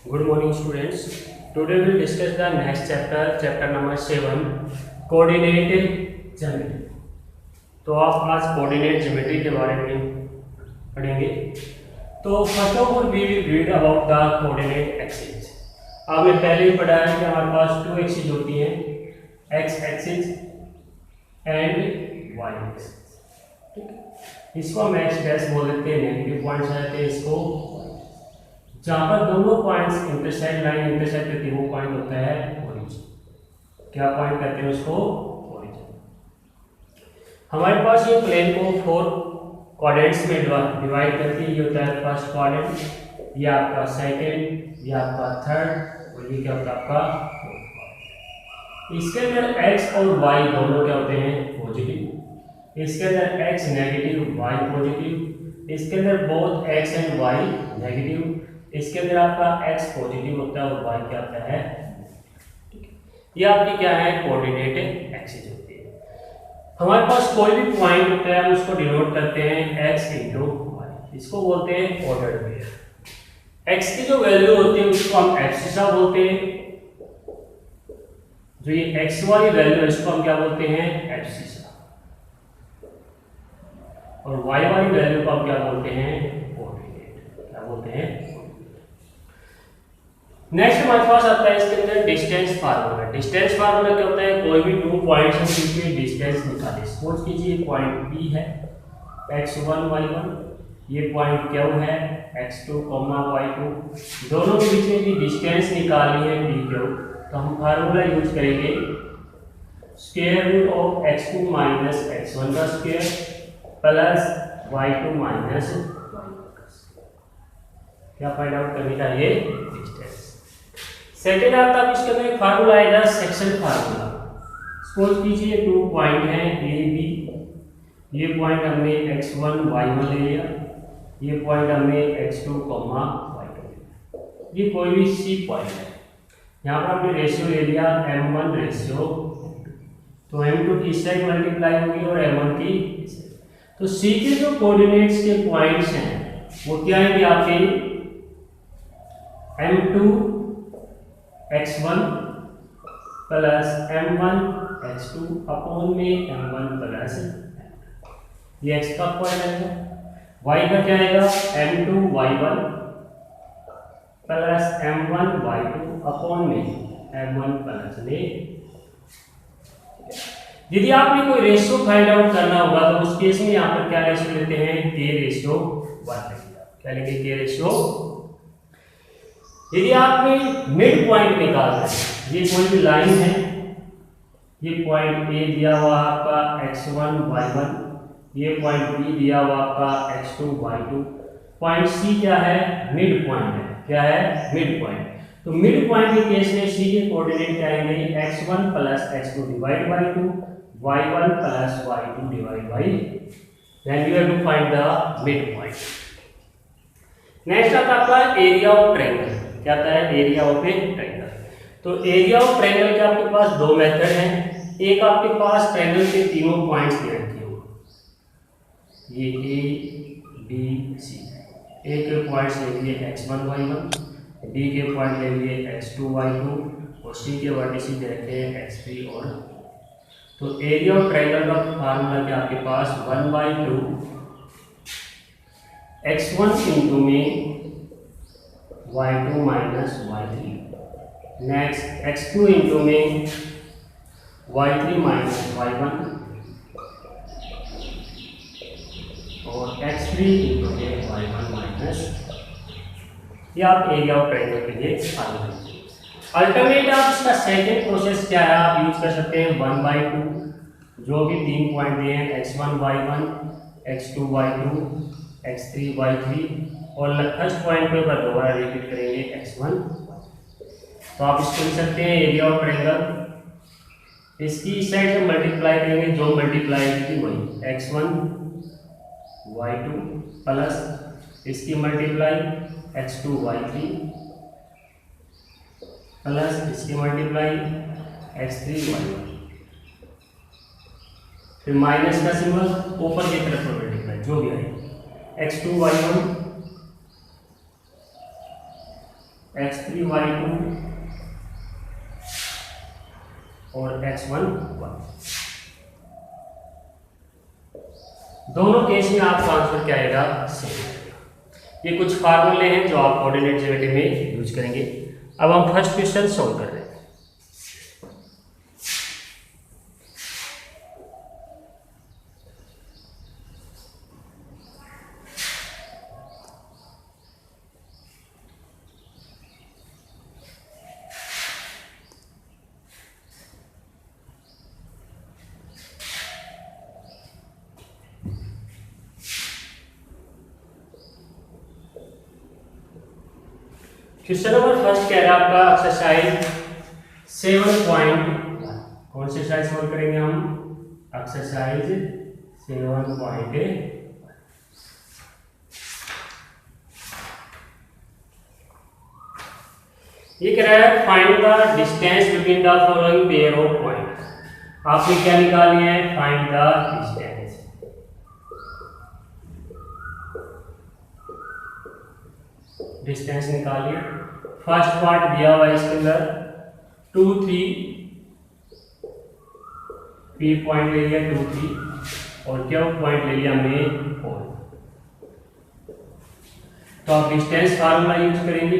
Good morning, students. Today we will discuss the next chapter number 7, coordinate geometry. तो आप आज coordinate geometry के बारे में पढ़ेंगे। तो first of all we will read about the coordinate axis. आपने पहले ही पढ़ा है कि हमारे पास टू एक्सिस होती हैं, X axis and Y axis. ठीक है, इसको हम एक्स डैश बोल देते हैं, नेगेटिव पॉइंट्स रहते हैं इसको। जहां पर दोनों पॉइंट्स इंटरसेक्ट लाइन इंटरसेक्ट करती है वो पॉइंट होता है ओरिजिन। क्या पॉइंट कहते हैं उसको? ओरिजिन। हमारे पास ये प्लेन को 4 क्वाड्रेंट्स में डिवाइड करके ये होता है फर्स्ट क्वाड्रेंट, ये आपका सेकंड, ये आपका थर्ड और ये क्या होता है आपका फोर्थ क्वाड्रेंट। इसके अंदर एक्स और वाई दोनों क्या होते हैं? पॉजिटिव। इसके अंदर एक्स नेगेटिव वाई पॉजिटिव। इसके अंदर both X and Y negative. इसके अंदर आपका x पॉजिटिव होता है और y क्या होता है? ये आपकी क्या है? कोऑर्डिनेट एक्सिस होती है। हमारे पास कोई भी पॉइंट होता है हम उसको डिनोट करते हैं x इंटू वाई, इसको बोलते हैं ऑर्डर्ड पेयर। x की जो वैल्यू होती है उसको हम एब्सिसा बोलते हैं, जो ये x वाली वैल्यू है इसको हम क्या बोलते हैं? एब्सिसा। और y वाली वैल्यू को हम क्या बोलते हैं? कोऑर्डिनेट। क्या बोलते हैं? नेक्स्ट हमारे पास आता है इसके अंदर डिस्टेंस फार्मूला। डिस्टेंस फार्मूला क्या होता है? कोई भी 2 पॉइंट्स हैं जिनके डिस्टेंस निकालें। सपोज कीजिए पॉइंट P है x1 y1, ये पॉइंट Q है x2, y2, दोनों के बीच में भी डिस्टेंस निकालनी है pq। तो हम फार्मूला यूज करेंगे square root of x2 minus x1 का square plus y2 minus y1 का स्क्वायर। क्या फाइंड आउट करने का? ये डिस्टेंस। सेकेंड आता है इसके अंदर फार्मूला आएगा सेक्शन फार्मूला। सपोज कीजिए 2 पॉइंट हैं ए बी, ये पॉइंट हमने x1 y1 ले लिया, ये पॉइंट हमने x2 y2 लिया, ये कोई भी सी पॉइंट है। यहाँ पर हमने रेशियो ले लिया m1 रेशियो, तो m2 की इस साइड मल्टीप्लाई होगी और m1 की इस साइड। तो सी के जो कोऑर्डिनेट्स के पॉइंट्स हैं वो क्या है कि आपके m2 x1 plus m1 x2 upon में m1 प्लस ये x का पॉइंट है। y का क्या आएगा? m2 y1 plus m1 y2 upon में m1 प्लस में। यदि आपने कोई रेशियो फाइंड आउट करना होगा तो उस केस में यहाँ पर क्या रेशियो लेते हैं? k ratio 1। क्या लेंगे? k ratio. यदि आपने मिड पॉइंट निकालना है, ये कोई भी लाइन है, ये पॉइंट ए दिया हुआ आपका x1 y1, ये पॉइंट बी दिया हुआ आपका x2 y2, पॉइंट सी क्या है? मिड पॉइंट है। क्या है? Mid point. तो मिड पॉइंट के केस में सी के कोऑर्डिनेट क्या आएंगे? x1 plus x2 divide by 2, y1 plus y2 divide by, then you have to find the mid point. Next आता है आपका एरिया ऑफ ट्रायंगल। क्या आता है? Area of a triangle. तो एरिया ऑफ ट्रायंगल के आपके पास 2 मेथड हैं। एक आपके पास ट्रायंगल के तीनों पॉइंट्स दे रखे हो, ये ए बी सी। ए के पॉइंट्स ले लिए x1 y1, बी के पॉइंट ले लिए x2 y2 और सी के वर्टिसेस दे रखे हैं x3 और। तो एरिया ऑफ ट्रायंगल का फार्मूला क्या आपके पास? 1/2 x1 इंटू में y2 minus y3, next x2 into में y3 माइनस y1 और x3 इंटू में y1 माइनस। ये आप एरिया ऑफ ट्रायंगल के लिए फार्मूला। अल्टरनेट आप इसका सेकंड प्रोसेस क्या है? आप यूज कर सकते हैं 1/2, जो भी 3 पॉइंट दिए हैं x1 y1, x2 y2, x3 y3 और फर्स्ट पॉइंट पे पर दोबारा रिपीट करेंगे x1। तो आप इसको लिख सकते हैं एरिया ऑफ ट्रायंगल। इसकी इस साइड से मल्टीप्लाई करेंगे, जो मल्टीप्लाई की वही x1 y2 प्लस इसकी मल्टीप्लाई x2 y3 प्लस इसकी मल्टीप्लाई x3 y1, फिर माइनस का सिंबल ऊपर की तरफ मल्टीप्लाई, जो भी आए x2 y1 x3y2 और x1y। दोनों केस में आपका आंसर क्या आएगा? सेम। ये कुछ फार्मूले हैं जो आप कोऑर्डिनेट ज्योमेट्री में यूज करेंगे। अब हम फर्स्ट क्वेश्चन सॉल्व कर रहे हैं। क्वेश्चन नंबर फर्स्ट कह रहा है आपका एक्सरसाइज 7.1। कौन सी एक्सरसाइज सॉल्व करेंगे हम? एक्सरसाइज 7.1। ये कह रहा है find the distance between the following pair of point. आपने क्या निकाली है? Find the distance. डिस्टेंस निकालिए। फर्स्ट पार्ट दिया हुआ है इसके अंदर 2 3 पी पॉइंट ले लिया 2 3 और क्या पॉइंट ले लिया हमने 4। तो आप डिस्टेंस फार्मूला यूज करेंगे।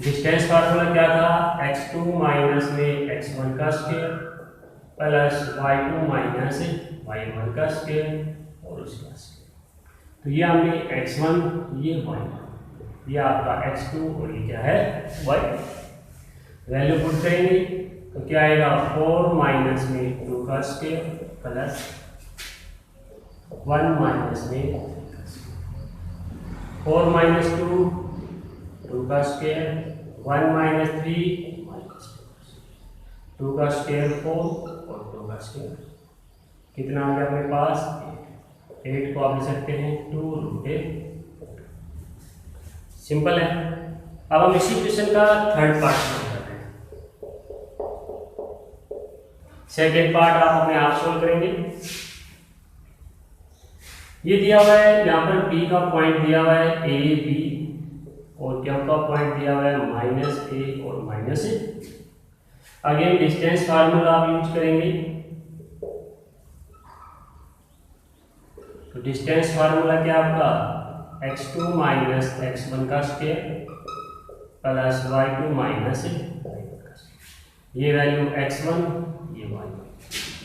डिस्टेंस फार्मूला क्या था? x2 माइनस में x1 का square plus y2 minus y1 का स्क्वायर और उसका स्क्वायर। तो ये हमने x1, ये y1, ये आपका x2 और ये क्या है y। वैल्यू पुट करेंगे तो क्या आएगा? 4 माइनस में 2 का स्क्वायर प्लस 1 माइनस में 4 माइनस 2 2 का स्क्वायर 1 माइनस 3 2 का स्क्वायर 4 और 2 का स्क्वायर कितना आ गया अपने पास? 8 को आप लिख सकते हैं 2√8। सिंपल है। अब हम इसी क्वेश्चन का थर्ड पार्ट सोल्व कर रहे हैं। सेकेंड पार्ट आप अपने आप सोल्व करेंगे। ये दिया हुआ है यहाँ पर B का पॉइंट दिया हुआ है A B और क्या का पॉइंट दिया हुआ है -A और -A। अगेन डिस्टेंस फार्मूला आप यूज करेंगे। तो डिस्टेंस फार्मूला क्या आपका? x2 माइनस x1 का square plus y2 minus y1 का स्क्वायर। ये वैल्यू x1, ये y1,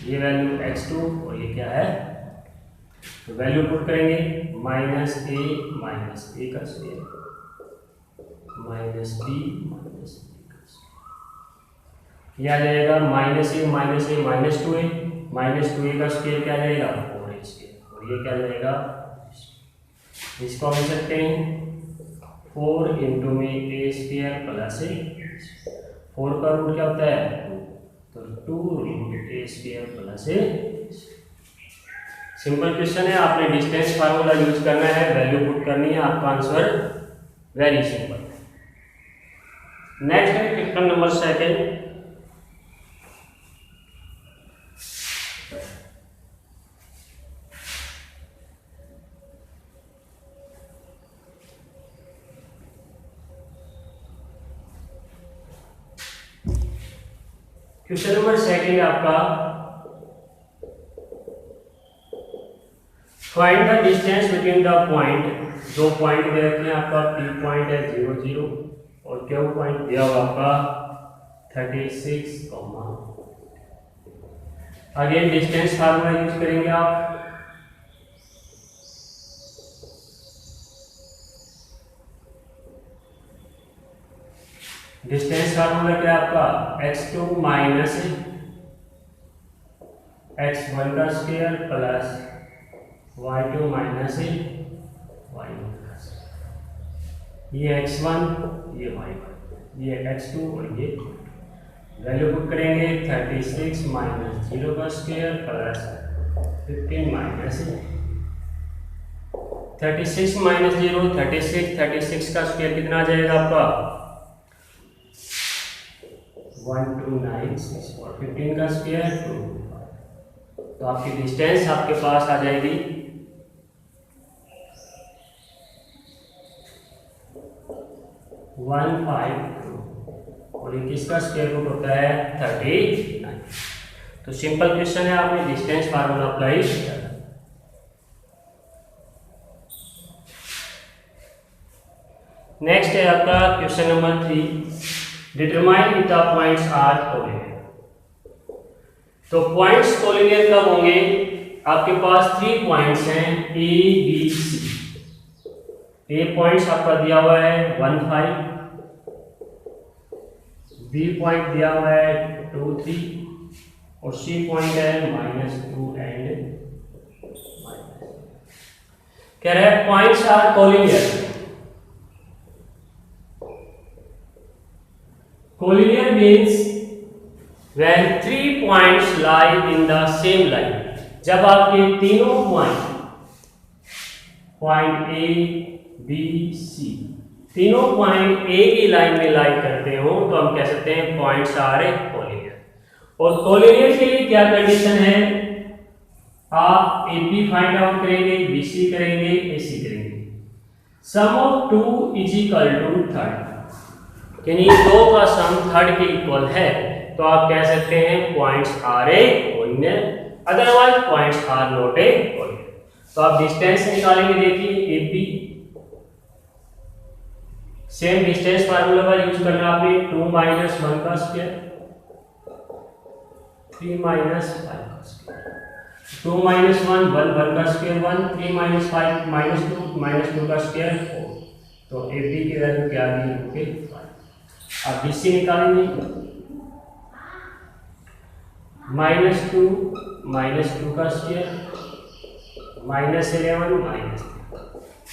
ये वैल्यू x2 और ये क्या है? तो वैल्यू पुट करेंगे -a माइनस a का स्क्वायर -b माइनस b का स्क्वायर। ये आ जाएगा -a माइनस 2a का स्क्वायर क्या जाएगा? 4a स्क्वायर और ये क्या जाएगा? इसको हम लिख सकते हैं 4 इंटू में a स्क्वायर प्लस a। 4 का रूट क्या होता है? 2, तो 2 into a square plus a। Simple question है। आपने डिस्टेंस फार्मूला यूज करना है, वैल्यू पुट करनी है, आपका आंसर वेरी सिंपल। नेक्स्ट है question number second. Question number second आपका find the distance between the point. दो पॉइंट दे रखे हैं आपका, P पॉइंट है 0 0 और Q पॉइंट दिया हुआ आपका 36, अगेन डिस्टेंस फार्मूला यूज करेंगे आप। डिस्टेंस फार्मूला क्या है आपका? x2 माइनस x1 का square plus y2 minus y1 का स्क्वायर। ये x1, ये y1, ये x2 और ये वैल्यू पुट करेंगे 36 माइनस 0 का स्क्वायर प्लस 15 माइनस 36 माइनस 0 36 का स्क्वायर कितना आ जाएगा आपका? 1296 और 15 का स्क्वायर 2। तो आपकी डिस्टेंस आपके पास आ जाएगी 152 और ये किसका स्क्वायर रूट होता है 39। तो सिंपल क्वेश्चन है, आपने डिस्टेंस फार्मूला अप्लाई किया। नेक्स्ट है आपका question number 3, determine if the points are collinear. तो पॉइंट्स कोलिनियर कब होंगे? आपके पास 3 पॉइंट्स हैं A B C. A points आपका दिया हुआ है 1 5, बी पॉइंट दिया हुआ है 2 3 और सी पॉइंट है -2 एंड कह रहा है points are collinear. Collinear means when 3 points lie in the same line। जब आपके तीनों पॉइंट ए बी सी तीनों पॉइंट ए की लाइन में लाई करते हो तो हम कह सकते हैं पॉइंट्स आर कोलिनियर। और कोलिनियर के लिए क्या कंडीशन है? आप एपी फाइंड आउट करेंगे, बीसी करेंगे, एसी करेंगे। Sum of 2 is equal to third, यानी 2 का सम थर्ड के इक्वल है तो आप कह सकते हैं points are collinear, otherwise points are not collinear. तो आप डिस्टेंस निकालेंगे, देखिए एपी, सेम डिस्टेंस फार्मूला का यूज करना आपने, 2 - 1 का स्क्वायर 3 - 5 का स्क्वायर, 2 - 1 1 का स्क्वायर 1, 3 - 5 -2 का स्क्वायर 4। तो एपी की वैल्यू क्या आ गई? ओके 5। आप बीसी निकालेंगे, -2 का स्क्वायर -11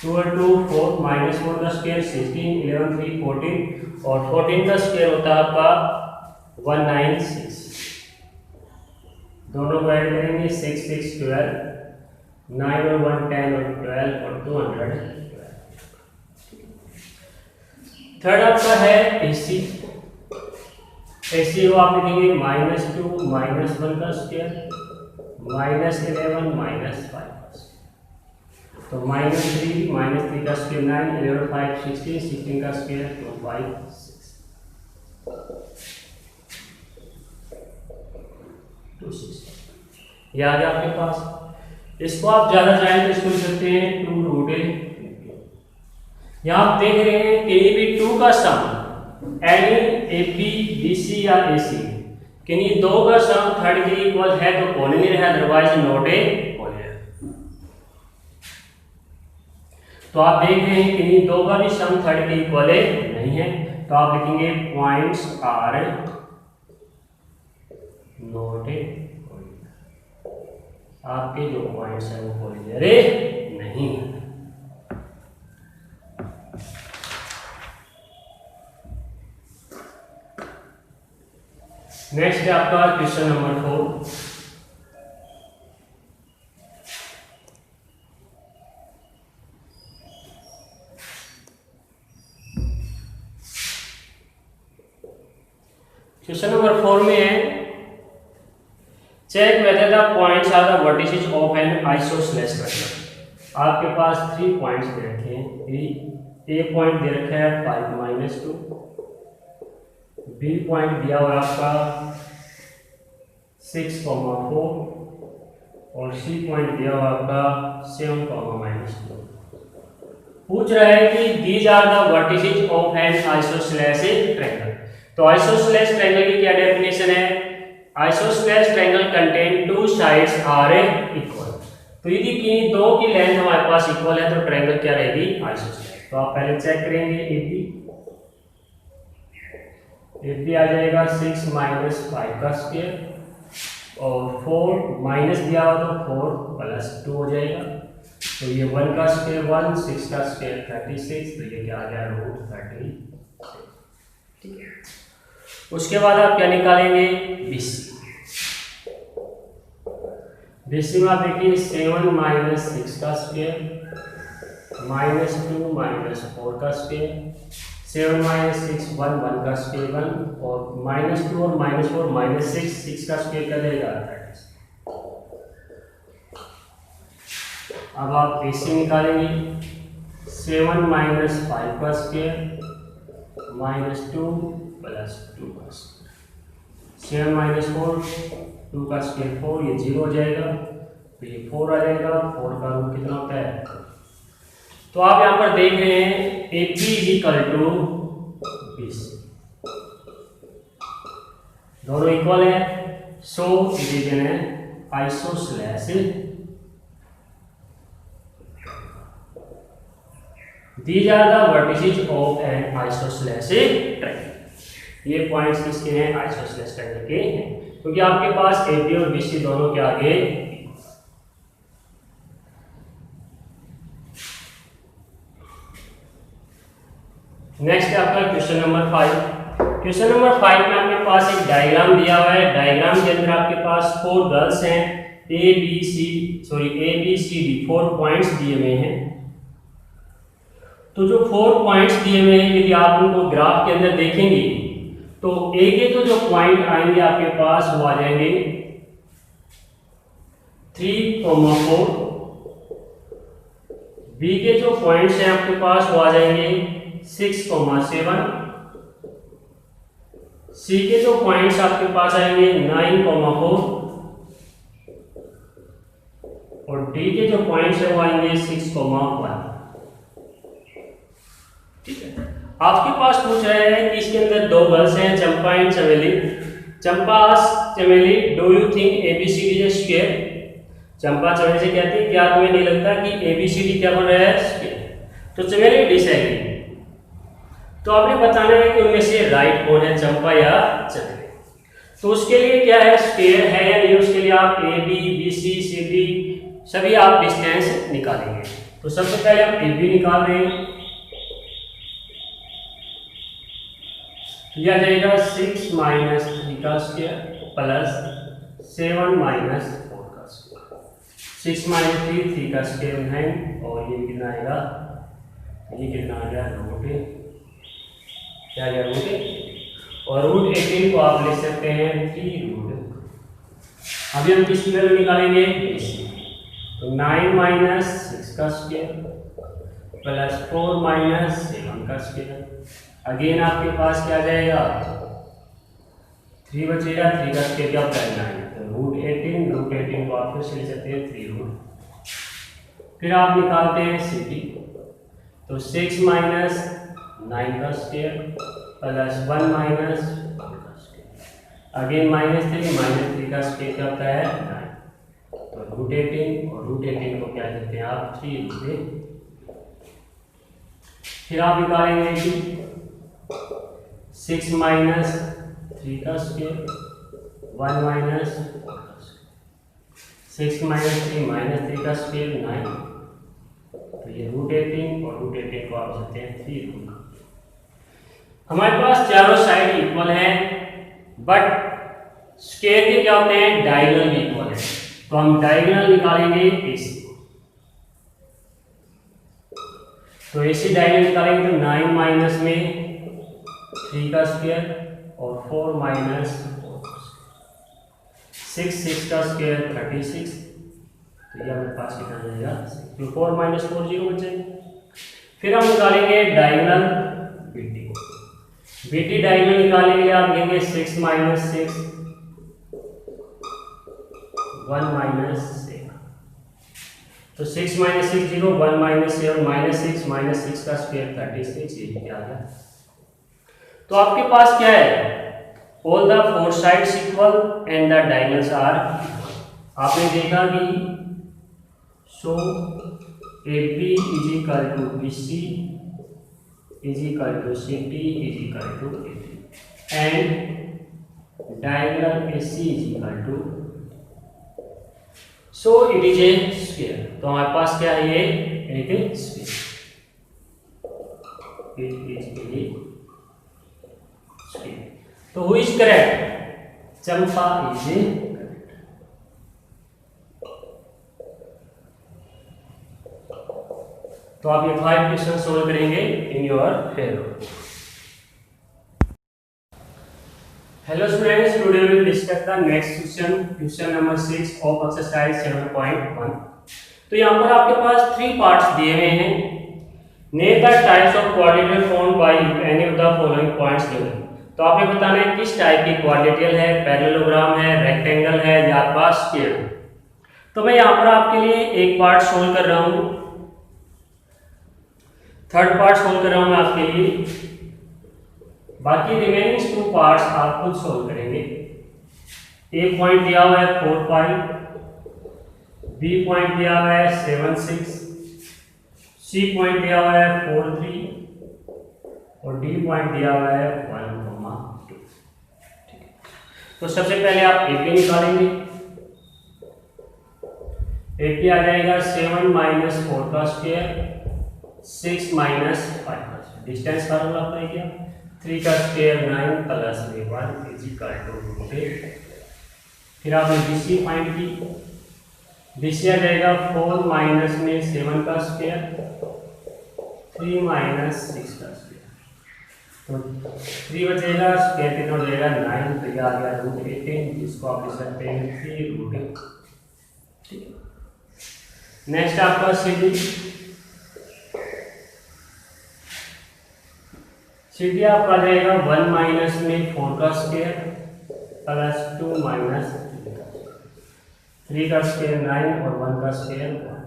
2 और 2 4 -4 का स्क्वायर 16 11 3 14 और 14 का स्क्वायर होता है आपका 196। दोनों को ऐड करेंगे 6 6 12 9 और 1 10 और 12 और 212। थर्ड आपका है एसी। एसी को आप लिखेंगे -2 -1 का स्क्वायर -11 -5 का स्क्वायर। तो -3 का स्क्वायर 9 11 5 16 16 का स्क्वायर 2 5 6 2 6। ये आ गया आपके पास। इसको आप ज्यादा चाहें तो इसको लिख सकते हैं 2 √a। यहां आप देख रहे हैं कि भी 2 का सम एनी एपी बीसी या एसी, यानी 2 का सम थर्ड के इक्वल है तो कोलिनियर है, अदरवाइज नॉट कोलिनियर। तो आप देख रहे हैं कि 2 का भी सम थर्ड के इक्वल नहीं है तो आप लिखेंगे पॉइंट्स आर नॉट कोलिनियर। आपके जो पॉइंट्स है वो कोलिनियर नहीं है। नेक्स्ट है आपका क्वेश्चन नंबर 4। क्वेश्चन नंबर 4 में है check whether the points are the vertices of an isosceles triangle. आपके पास 3 पॉइंट्स दे रखे हैं। ए पॉइंट दे रखा है 5 - 2, बी पॉइंट दिया हुआ है आपका 6,4 और सी पॉइंट दिया हुआ आपका 7,-2। पूछ रहा है कि these are the vertices of an isosceles triangle. तो आइसोसेलेस ट्रायंगल की क्या डेफिनेशन है? Isosceles triangle contain 2 sides are equal. तो यदि कि 2 की लेंथ हमारे पास इक्वल है तो ट्रायंगल क्या रहेगी? आइसोसेलेस। तो आप पहले चेक करेंगे एपी आ जाएगा 6 - 5 का स्क्वायर और 4 माइनस दिया हुआ तो 4 + 2 हो जाएगा। तो ये 1 का स्क्वायर 1, 6 का स्क्वायर 36, तो ये क्या आ गया √36। ठीक है। उसके बाद आप क्या निकालेंगे? बीसी। बीसी में आप देखिए 7 - 6 का स्क्वायर -2 - 4 का स्क्वायर 7 - 6 1 1 का स्क्वायर 1 और -2 और -4 -6 6 का स्क्वायर क्या देगा 36। अब आप AC निकालेंगे, 7 माइनस 5 का स्क्वायर माइनस 2 प्लस 2 का स्क्वायर, 7 माइनस 4, 2 का स्क्वायर 4, ये 0 हो जाएगा, तो ये 4 आ जाएगा। 4 का रूट कितना होता है? तो आप यहाँ पर देख रहे हैं AP इक्वल टू BC, दोनों इक्वल है, सो it is an isosceles. These are the vertices of an isosceles triangle। ये पॉइंट्स किसके हैं? आइसोसेलेस ट्रायंगल के हैं, क्योंकि आपके पास AP और BC दोनों के आगे। नेक्स्ट है आपका क्वेश्चन नंबर 5। क्वेश्चन नंबर 5 में आपके पास एक डायग्राम दिया हुआ है। डायग्राम के अंदर आपके पास 4 गर्ल्स हैं, A B C D 4 points दिए हुए हैं। तो जो 4 पॉइंट्स दिए हुए हैं, यदि आप उनको ग्राफ के अंदर देखेंगे तो ए के तो जो पॉइंट आएंगे आपके पास वो आ जाएंगे 3, 4। बी के जो पॉइंट्स हैं आपके पास वो आ जाएंगे 6, 7। सी के जो पॉइंट्स आपके पास आएंगे 9, 4 और डी के जो पॉइंट्स है वो आएंगे 6, 1। ठीक है। आपके पास पूछ रहा है कि इसके अंदर 2 गर्ल्स हैं, चंपा and Chameli. Champa Chameli, do you think ABCD is a square? Champa Chameli से कहती है क्या तुम्हें नहीं लगता कि ABCD क्या बन रहा है? स्क्वायर। तो चमेली डिसएग्री। तो आपने बताना है कि उनमें से राइट कौन है, चंपा या चमेली। तो उसके लिए क्या है, स्क्वायर है या नहीं, उसके लिए आप AB, BC, CD सभी आप डिस्टेंस निकालेंगे। तो सबसे पहले हम AB निकाल रहे हैं, यह जाएगा 6 माइनस 3 का स्क्वायर प्लस 7 माइनस 4 का स्क्वायर। 6 माइनस 3 का स्क्वायर 9 और ये कितना आएगा, ये कितना आ गया रूट, क्या गया रूट, और रूट 18 को आप ले सकते हैं 3 रूट। अभी हम किसकी वैल्यू निकालेंगे? तो 9 माइनस 6 का स्क्वायर प्लस 4 माइनस 7 का स्क्वायर। अगेन आपके पास क्या जाएगा, 3 बचेगा, 3 का स्क्वायर क्या होता है 9, तो रूट 18 को आप फिर से ले सकते हैं 3 रूट। फिर आप निकालते हैं CD, तो 6 माइनस 9 का स्क्वायर प्लस 1 माइनस 1 का स्क्वायर। अगेन -3 का स्क्वायर क्या होता है 9, तो रूट 18 और रूट 18 को क्या लिखते हैं आप 3 से। फिर आप निकालेंगे 6 माइनस 3 का स्क्वायर 1 माइनस 4 का स्क्वायर। 6 माइनस 3 का स्क्वायर 9, तो ये रूट 18 और रूट 18 को आप सकते हैं 3 रूट। हमारे पास चारों साइड इक्वल है, बट स्क्वायर के क्या होते हैं, डायगोनल भी इक्वल है। तो हम डायगोनल निकालेंगे AC, तो AC डायगोनल निकालेंगे तो 9 माइनस में 3 का स्क्वायर और 4 माइनस 6 का स्क्वायर 36, तो ये हमारे पास कितना जाएगा, तो 4 माइनस 4 0 बच जाएगा। फिर हम निकालेंगे डायगोनल BT डायगोनल निकालने के लिए आप लेंगे 6 माइनस 6 1 माइनस 7, तो 6 माइनस 6 0, 1 माइनस 7 माइनस 6 का स्क्वायर 36, ये क्या आ गया। तो आपके पास क्या है, all the 4 sides equal and the diagonals are equal. आपने देखा कि so AB is equal to BC is equal to CD is equal to AD and diagonal AC is equal to, so it is a square. तो हमारे पास क्या है, ये एक square, it is a square. तो who is correct, Champa is a correct. तो आप ये 5 क्वेश्चन सोल्व करेंगे in your fair. Hello students, today we will discuss the next question, question number 6 of exercise 7.1। तो यहाँ पर आपके पास 3 पार्ट्स दिए हुए हैं। Name the types of quadrilateral form by any of the following points given. तो आपने बताना है किस टाइप की क्वाड्रेटियल है, पैरेललोग्राम है, रेक्टेंगल है या आपके पास स्क्वायर। तो मैं यहाँ पर आपके लिए एक पार्ट सोल्व कर रहा हूँ, थर्ड पार्ट सोल्व कर रहा हूँ मैं आपके लिए, बाकी रिमेनिंग 2 पार्ट्स आप खुद सोल्व करेंगे। ए पॉइंट दिया हुआ है 4 5, बी पॉइंट दिया हुआ है 7 6, सी पॉइंट दिया हुआ है 4 3 और डी पॉइंट दिया हुआ है 1 2। ठीक है, तो सबसे पहले आप ए पी निकालेंगे। ए पी आ जाएगा 7 माइनस 4 का स्क्वायर 6 माइनस 5 का स्क्वायर। डिस्टेंस फार्मूला अप्लाई किया, 3 का square 9 plus 1 is equal to 8। फिर आपने बीसी फाइंड की, बीसी आ जाएगा 4 माइनस में 7 का स्क्वायर 3 माइनस 6 का स्क्वायर, तो 3 बचेगा, स्क्वायर कितना हो जाएगा 9, तो यह आ गया रूट 18, जिसको आप लिख सकते हैं 3 रूट 8। ठीक है, नेक्स्ट आपका सीडी। सीडी आपका आ जाएगा 1 माइनस में 4 का स्क्वायर प्लस 2 माइनस 3 का स्क्वायर 9 और 1 का स्क्वायर 1,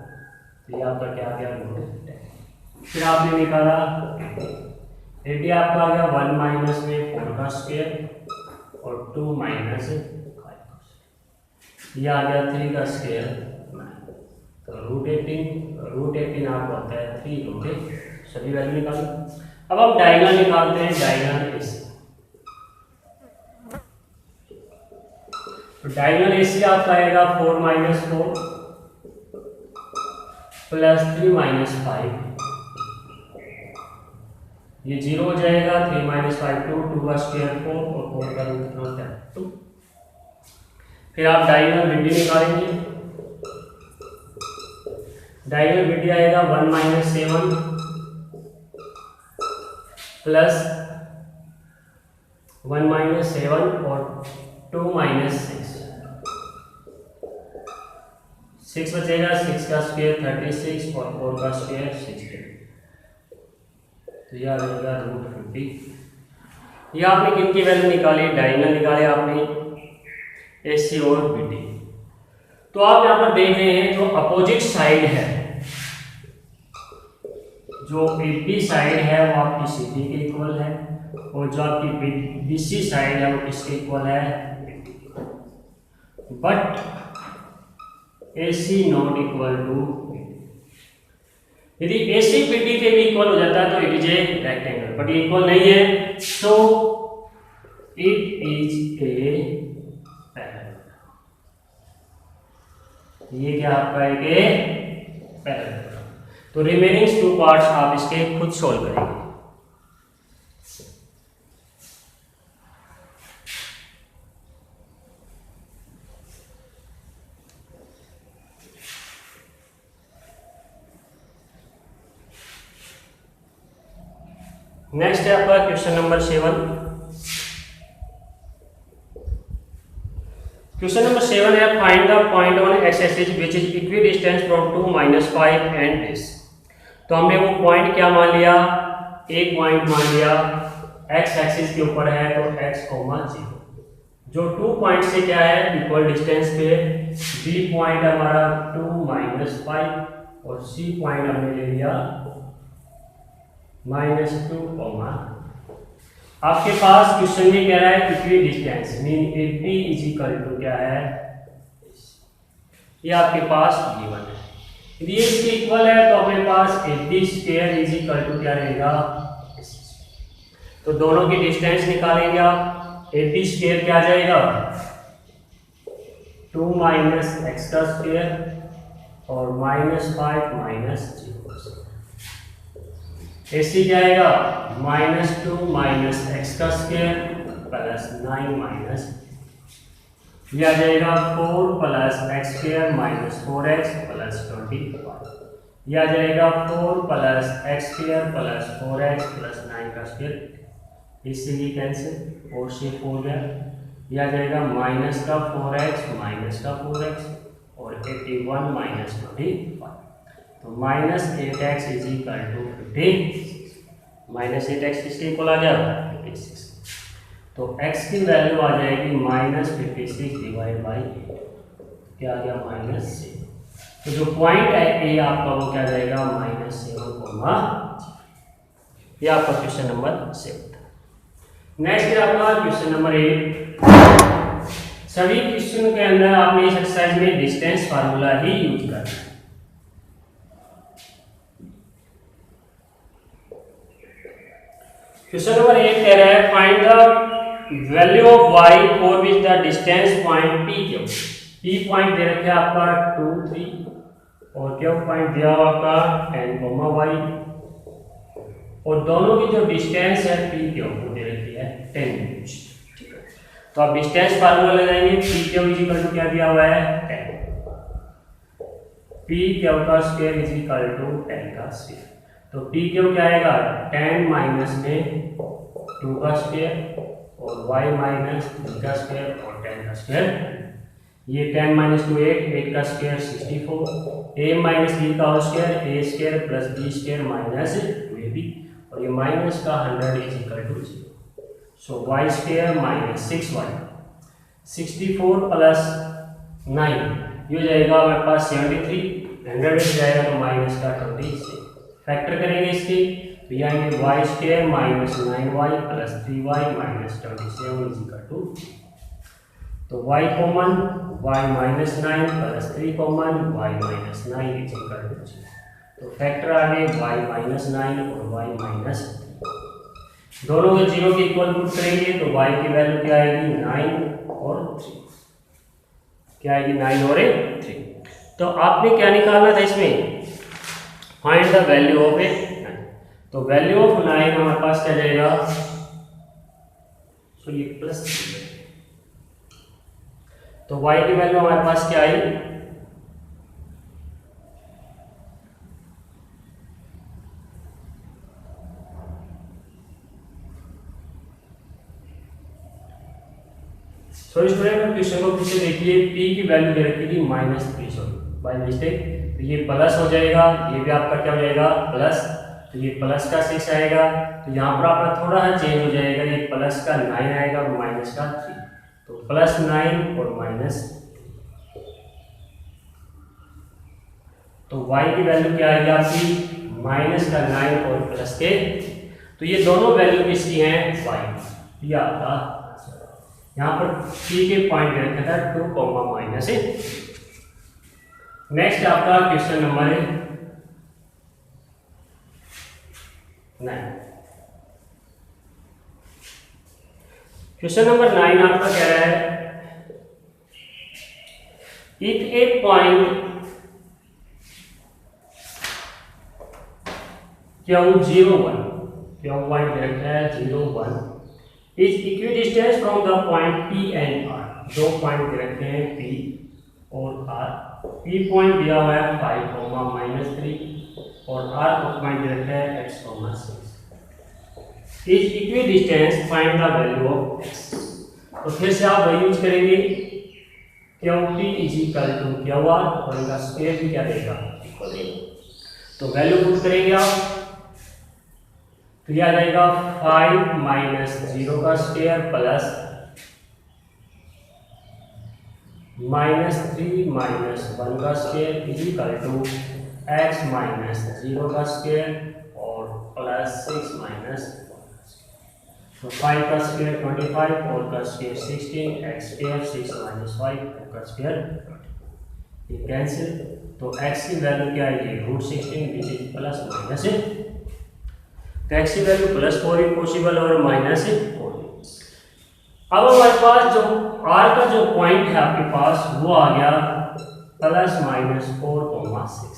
तो ये आपका क्या आ गया रूट 10। फिर आपने निकाला ए डी आपका आ गया 1 माइनस में 4 का स्क्वायर और 2 माइनस 5 का स्क्वायर, यह आ गया 3 का स्क्वायर 9, तो रूट 18 आपको आता है 3 रूट 8। सभी वैल्यू निकालो। अब हम डायगोनल निकालते हैं, डायगोनल एसी। तो डायगोनल एसी आपका आएगा 4 माइनस 4 प्लस 3 माइनस 5, ये 0 हो जाएगा, 3 माइनस 5 2 का स्क्वायर 4 और 4 का रूट कितना होता है 2। फिर आप डायगोनल बीडी निकालेंगे। डायगोनल बीडी आएगा 1 माइनस 7 प्लस 1 माइनस 7 और 2 माइनस 6 बचेगा, 6 का स्क्वायर 36 और 4 का स्क्वायर 16, तो यह आ जाएगा रूट 50। यह आपने किन की वैल्यू निकाली, डायगोनल निकाले आपने एसी और बीडी। तो आप यहाँ पर देख रहे हैं जो अपोजिट साइड है, जो एबी साइड है वो आपकी सीडी के इक्वल है और जो आपकी बीसी साइड है वो किसके इक्वल है, but AC not equal to. यदि AC BD के भी इक्वल हो जाता है तो it is a rectangle, but ये इक्वल नहीं है, सो इट इज ए पैरेलल। ये क्या आपका एक पैरेलल। तो रिमेनिंग 2 पार्ट्स आप इसके खुद सोल्व करेंगे। नेक्स्ट है आपका क्वेश्चन नंबर 7। क्वेश्चन नंबर 7 है find the point on x axis which is equidistance from 2 - 5 and this. तो हमने वो पॉइंट क्या मान लिया, एक पॉइंट मान लिया एक्स एक्सिस के ऊपर है तो x, 0, जो 2 पॉइंट से क्या है इक्वल डिस्टेंस पे। बी पॉइंट हमारा 2 - 5 और सी पॉइंट हमने ले लिया -2, आपके पास क्वेश्चन में कह रहा है equidistance mean AP is equal to क्या है, ये आपके पास गिवन है। यदि ये इसके इक्वल है तो अपने पास AP square is equal to क्या रहेगा, तो दोनों की डिस्टेंस निकालेंगे आप। AP स्क्वायर क्या आ जाएगा 2 माइनस x का स्क्वायर और -5 माइनस 0। AC क्या आएगा -2 माइनस x का स्क्वायर प्लस 9 माइनस, यह आ जाएगा 4 plus x square minus 4x plus 25, यह आ जाएगा 4 plus x square plus 4x plus 9 का स्क्वायर। इससे ये कैंसिल, 4 से 4 गया, यह आ जाएगा माइनस का 4x माइनस का 4x और 81 माइनस 25, तो minus 8x is equal to 56। Minus 8x किसके इक्वल आ गया? 56। तो x की वैल्यू आ जाएगी माइनस 56 डिवाइड बाई क्या आ गया? -6। तो जो पॉइंट है ए आपका वो क्या जाएगा? -7, ये आपका क्वेश्चन नंबर 7 था। नेक्स्ट है आपका क्वेश्चन नंबर 8। सभी क्वेश्चन के अंदर आपने इस एक्सरसाइज में डिस्टेंस फार्मूला ही यूज करना है। क्वेश्चन नंबर 8 कह रहा है find the value of y for which the distance point p Q. p point दे रखा है आपका 2 3 और क्यू पॉइंट दिया हुआ आपका 10 y, और दोनों की जो डिस्टेंस है p क्यू वो दे रखी है 10 यूनिट्स। ठीक है, तो आप डिस्टेंस फार्मूला लगाएंगे। p Q is equal to क्या दिया हुआ है? 10। p क्यू का स्क्वायर इज इक्वल टू 10 का स्क्वायर। तो p क्यू क्या आएगा? 10 माइनस में 2 का स्क्वायर और y माइनस 3 का स्क्वायर और 10 का स्क्वायर। ये 10 माइनस 2 8 का स्क्वायर 64, a माइनस b का whole square a square plus b square minus 2ab, और ये माइनस का 100 is equal to 0। So y square minus 6y, 64 plus 9 ये हो जाएगा हमारे पास 73, 100 में जाएगा तो माइनस का 26। फैक्टर करेंगे इसके तो ये आएंगे y square minus 9y plus 3y minus 27 is equal to, तो y common y minus 9 plus 3 common y minus 9 is equal to 0। तो फैक्टर आ गए y माइनस 9 और y माइनस 3, दोनों को 0 के इक्वल पुट करेंगे तो y की वैल्यू क्या आएगी? 9 और 3, क्या आएगी? 9 और 3। तो आपने क्या निकालना था इसमें? फाइंड द वैल्यू ऑफ ए 9। तो वैल्यू ऑफ 9 हमारे पास क्या जाएगा? सो ये प्लस, तो y की वैल्यू हमारे पास क्या आई? सो स्टूडेंट क्वेश्चन को पीछे देखिए, p की वैल्यू दे रखी थी -3, सॉरी बाय मिस्टेक, तो ये प्लस हो जाएगा, ये भी आपका क्या हो जाएगा? प्लस, तो ये प्लस का 6 आएगा, तो यहाँ पर आपका थोड़ा सा चेंज हो जाएगा, ये प्लस का 9 आएगा और माइनस का 3, तो प्लस 9 और माइनस, तो y की वैल्यू क्या आएगी आपकी? माइनस का 9 और प्लस के, तो ये दोनों वैल्यू किसकी हैं? y, ये आपका यहाँ पर p के पॉइंट रखा था 2, माइनस है। नेक्स्ट आपका क्वेश्चन नंबर 9। क्वेश्चन नंबर 9 आपका कह रहा है if A point Q01, Q point रखा है 01 is equidistance from the point P and R, दो पॉइंट रखे हैं P और R। P पॉइंट दिया हुआ है 5, -3 और R को पॉइंट रखा है x, 6 is equidistance find the value of x। तो फिर से आप वही यूज करेंगे, QP is equal to QR और इनका स्क्वायर भी क्या देगा? इक्वल देगा। तो वैल्यू पुट करेंगे आप तो यह आ जाएगा 5 माइनस 0 का स्क्वायर प्लस -3 माइनस 1 का square is equal to x minus 0 का स्क्वायर और प्लस 6 माइनस 1 का स्क्वायर। तो 5 का स्क्वायर 25 और का स्क्वायर 16, x स्क्वायर 6 माइनस 5 का स्क्वायर 20, ये कैंसिल। तो x की वैल्यू क्या आएगी? √16 विच इज प्लस माइनस, तो x की वैल्यू +4 ही पॉसिबल और -4। अब हमारे पास जो r का जो पॉइंट है आपके पास वो आ गया ±4, 6।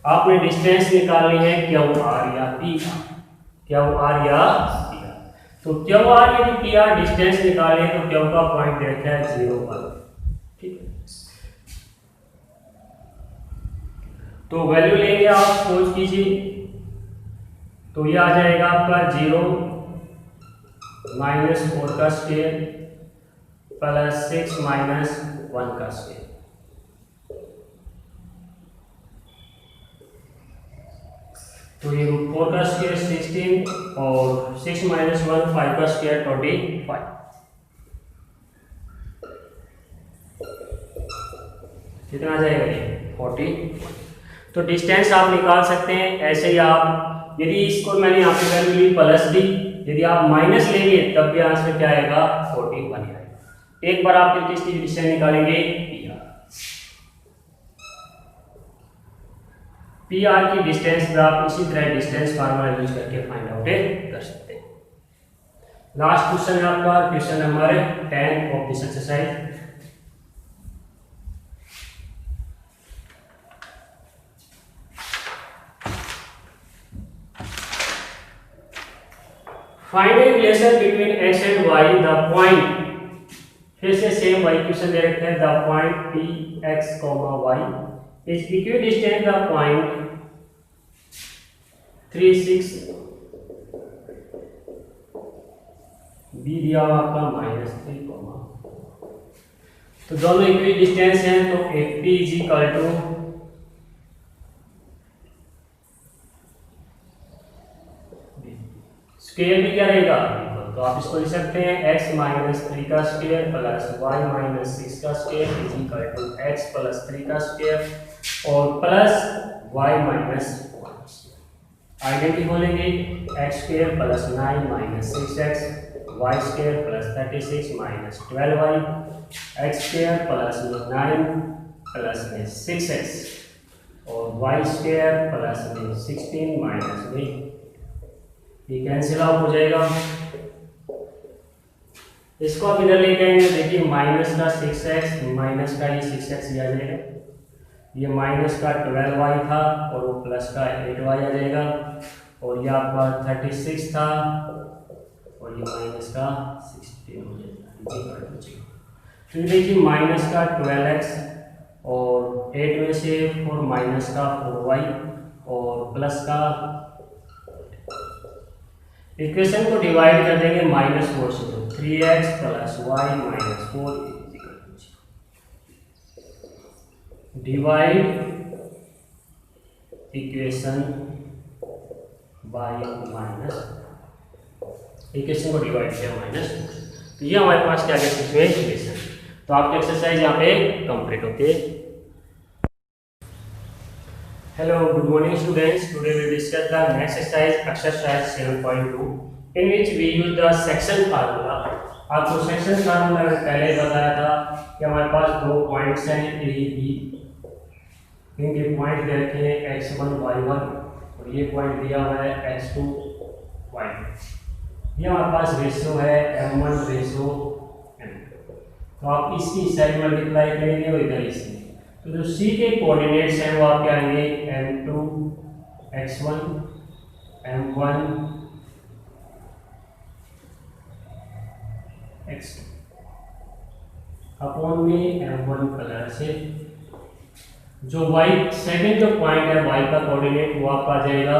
आपने डिस्टेंस निकालनी है QR या PR, QR या PR। तो QR यदि PR डिस्टेंस निकाले तो Q का पॉइंट देखा है 0 पर, ठीक है। तो वैल्यू लेंगे आप, सोच कीजिए, तो ये आ जाएगा आपका 0 -4 का स्क्वायर प्लस 6 माइनस 1 का स्क्वायर। तो ये रूट 4 का स्क्वायर 16 और 6 माइनस 1 5 का स्क्वायर 25। कितना आ जाएगा ये 40। तो डिस्टेंस आप निकाल सकते हैं ऐसे ही। आप यदि इसको मैंने यहाँ पे वैल्यू ली प्लस दी, यदि आप माइनस लेंगे तब भी आंसर क्या आएगा 40 बन जाएगा। एक बार आप फिर किसकी डिस्टेंस निकालेंगे पी आर की डिस्टेंस पर आप इसी तरह डिस्टेंस फार्मूला यूज करके फाइंड आउट कर सकते हैं। लास्ट क्वेश्चन है आपका question number 10 of this exercise. Find a relation between x and y the point, फिर से सेम वही क्वेश्चन दे रखे हैं। The point p x, y is equidistant the point 3 6 b दिया हुआ आपका -3, तो दोनों इक्विडिस्टेंस हैं। तो p is equal to square भी क्या रहेगा, तो आप इसको लिख सकते हैं x माइनस 3 का स्क्वायर प्लस y माइनस 6 का square is equal to x plus 3 का स्क्वायर और प्लस y माइनस 1। आइडेंटिटी बोलेंगे x square plus 9 minus 6x, y square plus 36 minus 12y, x square plus 9 plus में 6x और y square plus में 16 minus में, ये cancel out हो जाएगा। इसको आप इधर लेके आएंगे, देखिए माइनस का 6x माइनस का ये 6x आ जाएगा, ये माइनस का 12y था और वो प्लस का 8y आ जाएगा और ये आपका 36 था और ये माइनस का 16 हो जाएगा। तो ये देखिए माइनस का 12x और 8 में से 4 माइनस का 4y और प्लस का, इक्वेशन को डिवाइड कर देंगे -4 से, तो 3x plus y minus 4 divide equation by minus, equation को डिवाइड किया -4, तो ये हमारे पास क्या है इसमें इक्वेशन। तो आपकी एक्सरसाइज यहाँ पे कंप्लीट होती है। Hello, good morning students. Today we will discuss the next exercise 7.2 in which we use the section formula. आपको सेक्शन फार्मूला में पहले बताया था कि हमारे पास दो पॉइंट्स हैं ए बी, इनके पॉइंट दे रखे हैं x1 y1 और ये पॉइंट दिया हुआ है x2 y2। ये हमारे पास रेशियो है m1 रेशियो m, तो आप इसकी साइड मल्टीप्लाई करेंगे और इधर इसकी, तो जो c के कोऑर्डिनेट्स हैं वो आपके आएंगे m2 x1 m1 x2 upon में m1 प्लस है, जो y सेकंड जो पॉइंट है y का कोऑर्डिनेट वो आपका आ जाएगा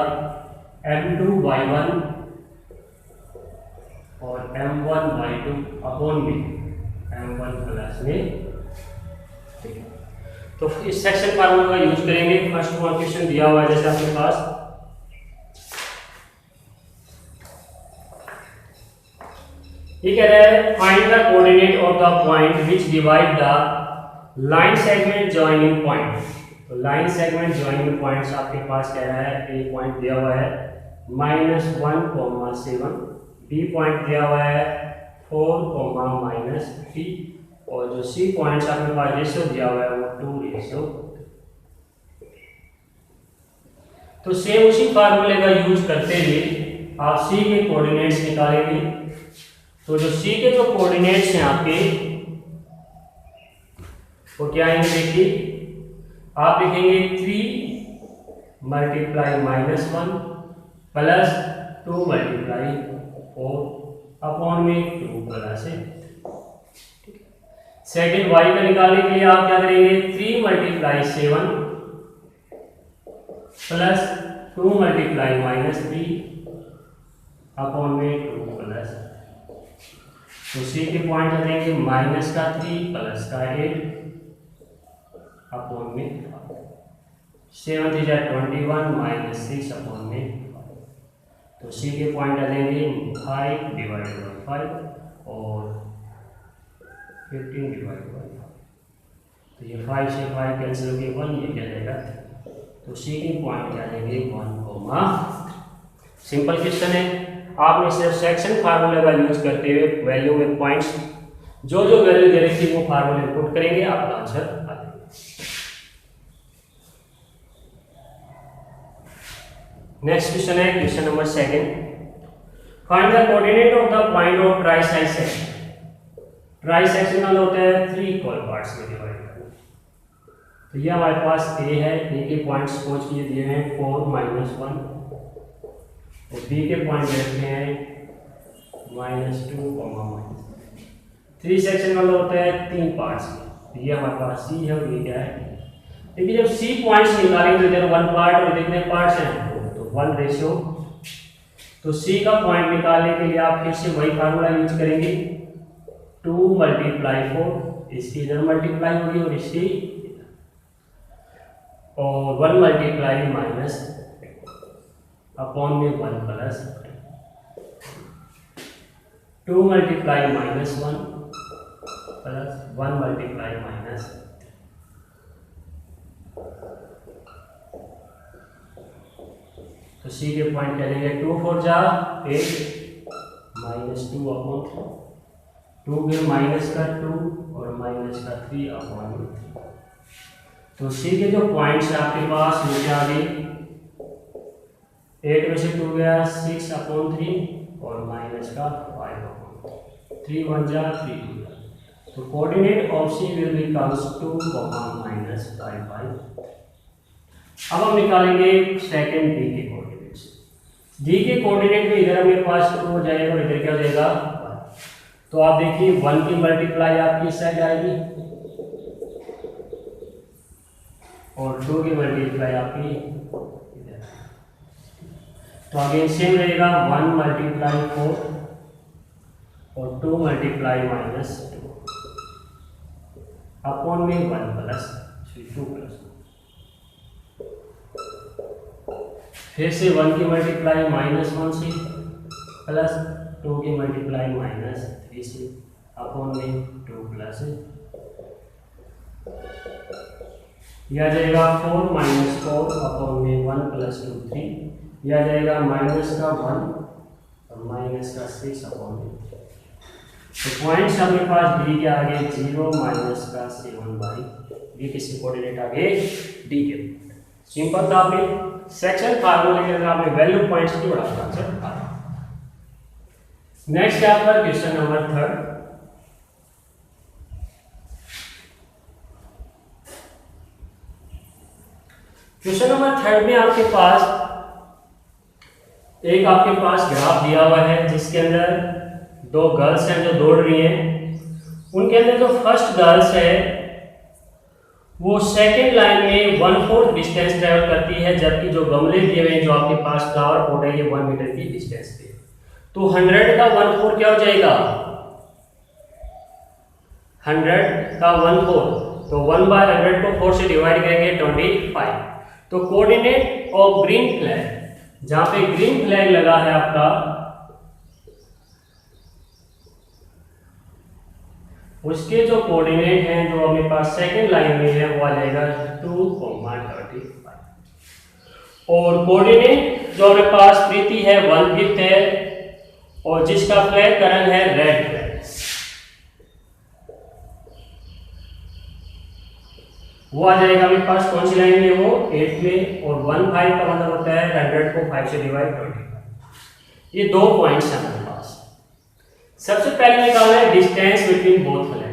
m2 y1 और m1 y2 अपॉन में m1 प्लस में। तो इस सेक्शन फार्मूला का यूज करेंगे। फर्स्ट वन क्वेश्चन दिया हुआ है जैसे आपके पास, ये कह रहा है find the coordinate of the point which divide the line segment joining point. तो लाइन सेगमेंट जॉइनिंग पॉइंट्स आपके पास कह रहा है, ए पॉइंट दिया हुआ है -1,7, बी पॉइंट दिया हुआ है 4,-3 और जो सी पॉइंट्स आपके पास रेशियो दिया हुआ है वो 2:। तो सेम उसी फार्मूले का यूज करते हुए आप सी के कोऑर्डिनेट्स निकालेंगे। तो जो सी के जो कोऑर्डिनेट्स हैं आपके वो क्या आएंगे, देखिए आप लिखेंगे 3 मल्टीप्लाई -1 प्लस 2 मल्टीप्लाई 4 अपॉन में 2 प्लस है। सेकेंड y का निकालने के लिए आप क्या करेंगे 3 मल्टीप्लाई 7 प्लस 2 मल्टीप्लाई -3 अपॉन में 2 प्लस, तो सी के पॉइंट आ जाएंगे -3 प्लस का 8 अपॉन में 5। 7 3 21 माइनस 6 अपॉन में 5। तो सी के पॉइंट आ जाएंगे 5 डिवाइडेड बाई 5 और 15 डिवाइडेड बाई 5। तो ये 5 से 5 कैंसिल हो गया 1, ये क्या जाएगा। तो सी के पॉइंट क्या जाएंगे 1, सिंपल क्वेश्चन है। आपने सिर्फ सेक्शन फार्मूले का यूज करते हुए वैल्यू में पॉइंट्स जो जो वैल्यू दे रही थी वो फार्मूले में पुट करेंगे, आपका आंसर आ जाएगा। नेक्स्ट क्वेश्चन है question number 2। Find the coordinate of the point of trisection. Trisection का होता है 3 इक्वल पार्ट्स में डिवाइड करना। तो ये हमारे पास ए है, ए के पॉइंट्स सोच के दिए हैं 4 -1 और बी के पॉइंट रखते हैं -2, -3 सेक्शन वाला होता है 3 पार्ट्स में। ये हमारे पास सी है और ये क्या है। लेकिन जब सी पॉइंट्स निकालेंगे तो इधर 1 पार्ट और कितने पार्ट्स हैं, तो 1 रेशियो। तो सी का पॉइंट निकालने के लिए आप फिर से वही फार्मूला यूज करेंगे 2 × 4, इसकी इधर मल्टीप्लाई होगी और इसकी और 1 मल्टीप्लाई माइनस अपॉन में 1 plus 2 multiply -1 plus 1 multiply minus. तो सी के पॉइंट करेंगे 2 4 जा 8 -2 अपॉन 2 के माइनस का 2 और माइनस का 3 अपॉन 3। तो सी के जो पॉइंट्स है आपके पास वो क्या आ गए, 8 में से 2 गया 6 अपॉन 3 और माइनस का 5 अपॉन 3 1 जा 3 2 जा। तो coordinate of C will becomes 2, -5/3। अब हम निकालेंगे सेकंड डी के कोऑर्डिनेट्स। डी के कोऑर्डिनेट में इधर मेरे पास 2 हो जाएगा और इधर क्या हो जाएगा 1। तो आप देखिए 1 की मल्टीप्लाई आपकी इस साइड आएगी और 2 की मल्टीप्लाई आपकी इधर। तो अगेन सेम रहेगा 1 मल्टीप्लाई 4 और 2 मल्टीप्लाई -2 अपॉन में 1 प्लस 2 प्लस। फिर से 1 की मल्टीप्लाई -1 से प्लस 2 की मल्टीप्लाई -3 से अपॉन में 2 प्लस। यह आ जाएगा 4 - 4 अपॉन में 1 + 2 3। यह आ जाएगा -1 और -6 अपॉन में 3। तो पॉइंट्स आपके पास डी के आगे 0 -7/। ये किसके कोऑर्डिनेट आगे डी के। सिंपल था। आपने सेक्शन फार्मूले के अंदर आपने वैल्यू पॉइंट्स की बड़ा आंसर आ। नेक्स्ट यहाँ पर क्वेश्चन नंबर 3। क्वेश्चन नंबर 3 में आपके पास ग्राफ दिया हुआ है जिसके अंदर 2 गर्ल्स हैं जो दौड़ रही हैं। उनके अंदर जो फर्स्ट गर्ल्स है वो सेकेंड लाइन में 1/4 डिस्टेंस ट्रेवल करती है, जबकि जो गमले दिए हुए हैं जो आपके पास फ्लावर पॉट है ये 1 मीटर की डिस्टेंस पे। तो 100 का 1/4 क्या हो जाएगा, 100 का 1/4। तो 1/100 को 4 से डिवाइड करेंगे 25। तो कोऑर्डिनेट ऑफ ग्रीन फ्लैग, जहां पे ग्रीन फ्लैग लगा है आपका, उसके जो कोऑर्डिनेट हैं जो अपने पास सेकंड लाइन में है वो आ जाएगा 2,35। और कोऑर्डिनेट जो अपने पास प्रीति है 1/5 है और जिसका फ्लैग का रंग है रेड फ्लैग। वो आ जाएगा अपने पास कौन सी लाइन में, वो 8 में। और 1/5 का मतलब होता है 100 को 5 से डिवाइड 25। ये 2 पॉइंट्स हैं हमारे पास। सबसे पहले निकालना है डिस्टेंस बिटवीन बोथ फ्लैग।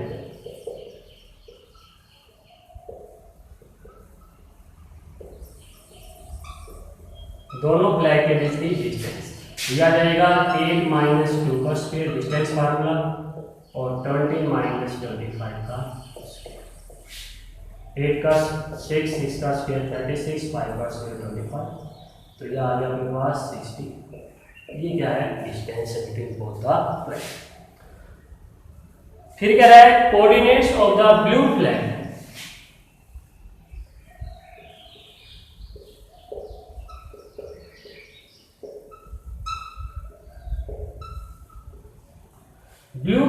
दोनों फ्लैग के बीच की डिस्टेंस यह आ जाएगा 8 - 2 का स्क्वायर डिस्टेंस फार्मूला और 20 - 25 का 8 का 6 का स्क्वायर 36, 5 का स्क्वायर 25। तो यह आ गया अपने पास 60। ये क्या है, distance between both the flag. फिर कह रहा है coordinates of the blue flag.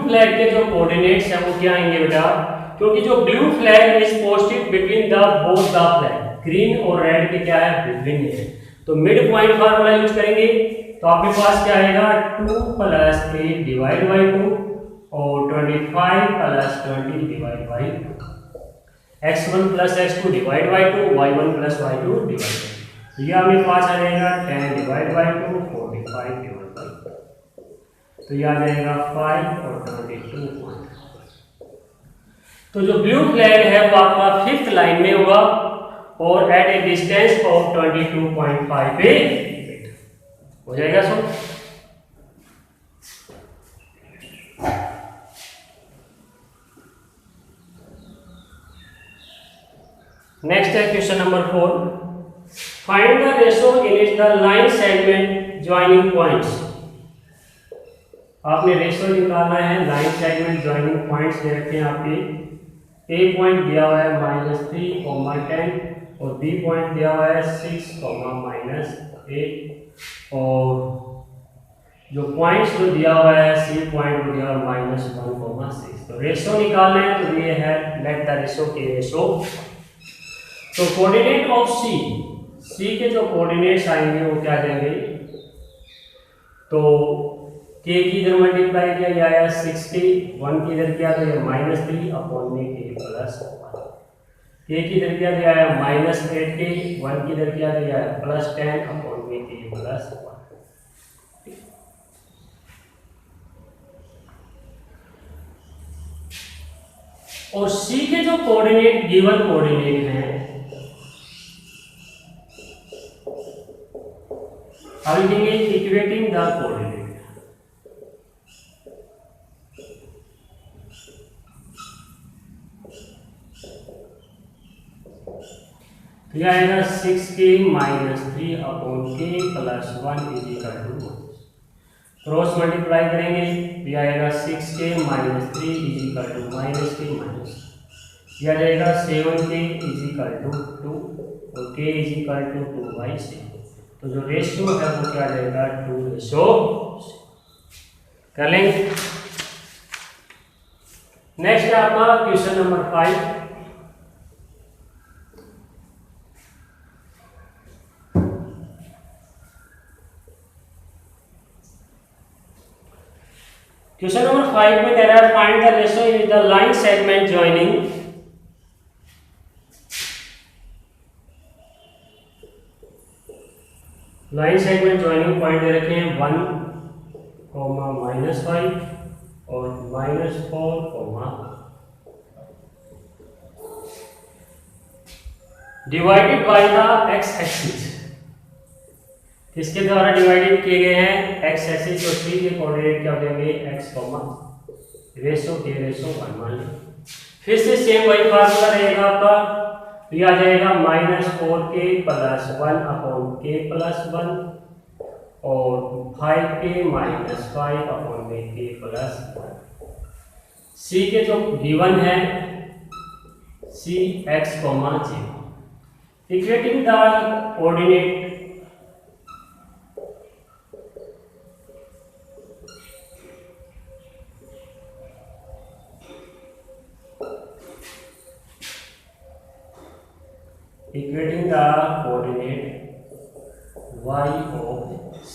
Flag के जो कोऑर्डिनेट्स हैं वो क्या आएंगे बेटा, क्योंकि जो blue flag is posted between the both the flag, green और रेड के क्या है बिटवीन है, तो मिड पॉइंट फार्मूला यूज करेंगे। तो आपके पास क्या आएगा 2 + 8 डिवाइड बाई 2 और 25 + 20 divide by x1 + x2 divide by 2 y1 + y2 divide by, तो ये हमें पास आ जाएगा 10 डिवाइड बाई 2 45 डिवाइड बाई, तो ये आ जाएगा 5 और 22 तो जो ब्लू फ्लैग है वो आपका 5th लाइन में होगा और एट ए डिस्टेंस ऑफ 22.5 पे हो जाएगा। सो नेक्स्ट है question number 4, find the ratio in the line segment joining points. आपने रेशो निकालना है लाइन सेगमेंट ज्वाइनिंग पॉइंट्स दे रखे हैं आपके, ए पॉइंट दिया हुआ है -3, 10 और बी पॉइंट दिया हुआ है 6, -8 और जो पॉइंट्स जो दिया हुआ है सी पॉइंट वो दिया हुआ है -1, 6। तो रेशो निकालना है तो ये है लेट द रेशो के रेशो। तो कोऑर्डिनेट ऑफ सी के जो कोऑर्डिनेट्स आएंगे वो क्या जाएंगे, तो k की इधर मल्टीप्लाई किया ये आया 60, 1 की इधर किया तो ये -3 अपॉन में k + 1, k की इधर किया तो ये आया -8k, 1 की इधर किया तो ये आया +10 अपॉन में k + 1। और c के जो कोऑर्डिनेट गिवन कोऑर्डिनेट हैं, अब लिखेंगे इक्वेटिंग द कोऑर्डिनेट। तो यह आएगा 6k - 3 upon k + 1 = cross multiply करेंगे तो यह आएगा 6k - 3 = -k यह आ जाएगा 7k = 2 और k = 2/6। तो जो रेशियो है वो क्या आ जाएगा 2:6 कर लेंगे। नेक्स्ट है आपका क्वेश्चन नंबर 5, क्वेश्चन नंबर 5 में कह रहा है find the ratio in the line segment joining line segment joining point दे रखे हैं 1, -5 और -4, divided by the x axis. किसके द्वारा डिवाइडेड किए गए हैं, एक्स एक्सिस, और सी के कोऑर्डिनेट क्या हो जाएंगे x, रेशो के रेशो 1 मान लें। फिर से सेम वही फार्मूला रहेगा आपका, तो यह आ जाएगा -4k + 1 अपॉन k + 1 और 5k - 5 अपॉन में k + 1। सी के जो गिवन है सी x, 0 equating the coordinate equating the coordinate y of c।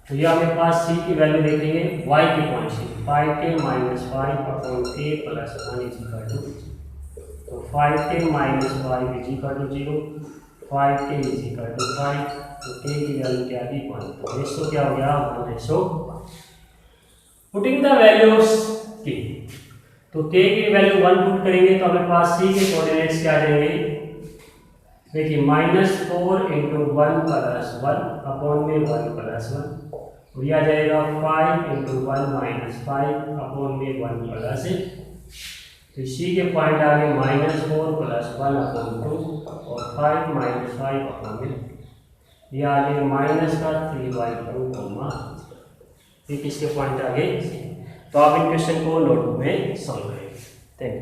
तो ये हमें पास c की वैल्यू देखेंगे y के पॉइंट से 5k - 5 अपॉन k + 1 = 0। तो 5k - 5 = 0, 5k = 5, तो k की वैल्यू क्या थी 1, तो रेशो क्या हो गया 1:1। पुटिंग द वैल्यूज k, तो k की वैल्यू 1 पुट करेंगे तो हमें पास c के कोऑर्डिनेट्स क्या आ जाएंगे, देखिए -4 × 1 + 1 अपॉन में 1 + 1, तो यह आ जाएगा 5 × 1 - 5 अपॉन में 1 + 1। तो सी के पॉइंट आ गए -4 + 1 अपॉन 2 और 5 - 5 अपॉन में यह आ गए -3/2, ये किसके पॉइंट आ गए। तो आप इन क्वेश्चन को नोटबुक में सॉल्व करेंगे। Thank you.